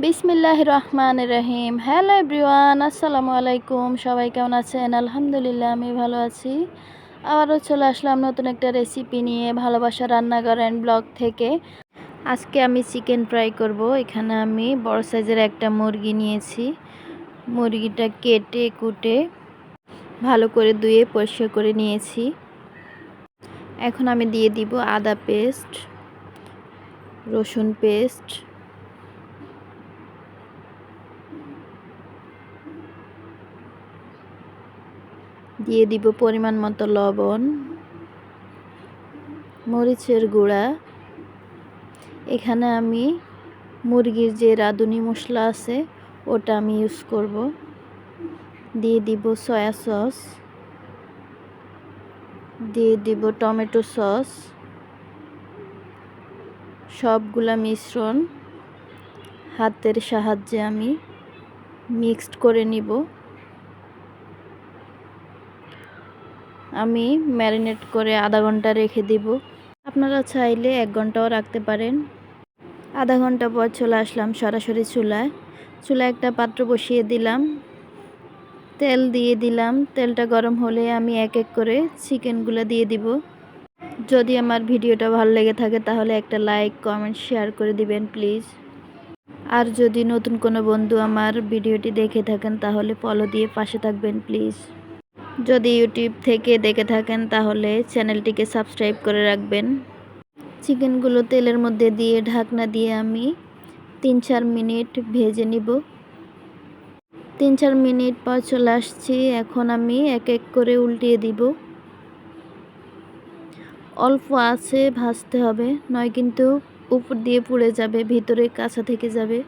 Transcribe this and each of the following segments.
বিসমিল্লাহির রহমানির রহিম। Hello everyone, আসসালামু আলাইকুম। সবাই কেমন আছেন? আলহামদুলিল্লাহ আমি ভালো আছি। আবারও চলে আসলাম নতুন একটা রেসিপি নিয়ে ভালোবাসা রান্নাঘর অ্যান্ড ব্লগ থেকে। আজকে আমি চিকেন ফ্রাই করব। এখানে আমি বড় সাইজের একটা মুরগি নিয়েছি। মুরগিটা কেটে কুটে ভালো করে ধুয়ে পরিষ্কার করে নিয়েছি। এখন আমি দিয়ে দিব আদা পেস্ট, রসুন পেস্ট, দিয়ে দিব পরিমাণ মতো লবণ, মরিচের গুঁড়া। এখানে আমি মুরগির যে রাঁধুনি মশলা আছে ওটা আমি ইউজ করব। দিয়ে দিব সয়া সস, দিয়ে দিব টমেটো সস। সবগুলা মিশ্রণ হাতের সাহায্যে আমি মিক্সড করে নিব। আমি ম্যারিনেট করে আধা ঘন্টা রেখে দিব। আপনারা চাইলে 1 ঘন্টাও রাখতে পারেন। আধা ঘন্টা পর চলে আসলাম সরাসরি চুলায়। একটা পাত্র বসিয়ে দিলাম, তেল দিয়ে দিলাম। তেলটা গরম হলে আমি এক এক করে চিকেনগুলো দিয়ে দিব। যদি আমার ভিডিওটা ভালো লেগে থাকে তাহলে একটা লাইক, কমেন্ট, শেয়ার করে দিবেন প্লিজ। আর যদি নতুন কোনো বন্ধু আমার ভিডিওটি দেখে থাকেন তাহলে ফলো দিয়ে পাশে থাকবেন প্লিজ। যদি ইউটিউব থেকে দেখে থাকেন তাহলে চ্যানেলটিকে সাবস্ক্রাইব করে রাখবেন। চিকেনগুলো তেলের মধ্যে দিয়ে ঢাকনা দিয়ে আমি 3-4 মিনিট ভেজে নিব। 3-4 মিনিট পর চলে আসছি। এখন আমি এক এক করে উল্টিয়ে দিব। অল্প আঁচে ভাজতে হবে, নয় কিন্তু উপর দিয়ে পুড়ে যাবে, ভিতরে কাঁচা থেকে যাবে।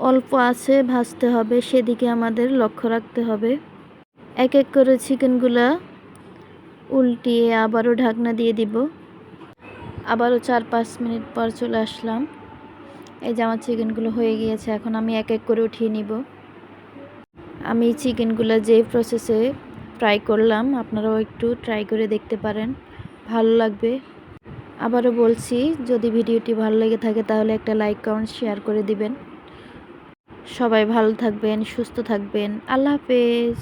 অল্প আঁচে ভাজতে হবে, সেদিকে আমাদের লক্ষ্য রাখতে হবে। এক এক করে চিকেনগুলা উল্টিয়ে আবারও ঢাকনা দিয়ে দিব। আবারও 4-5 মিনিট পর চলে আসলাম। এই যে আমার চিকেনগুলো হয়ে গিয়েছে। এখন আমি এক এক করে উঠিয়ে নিব। আমি চিকেনগুলো যে প্রসেসে ফ্রাই করলাম আপনারাও একটু ট্রাই করে দেখতে পারেন, ভালো লাগবে। আবারও বলছি, যদি ভিডিওটি ভালো লেগে থাকে তাহলে একটা লাইক, কমেন্ট, শেয়ার করে দিবেন। সবাই ভালো থাকবেন, সুস্থ থাকবেন। আল্লাহ হাফেজ।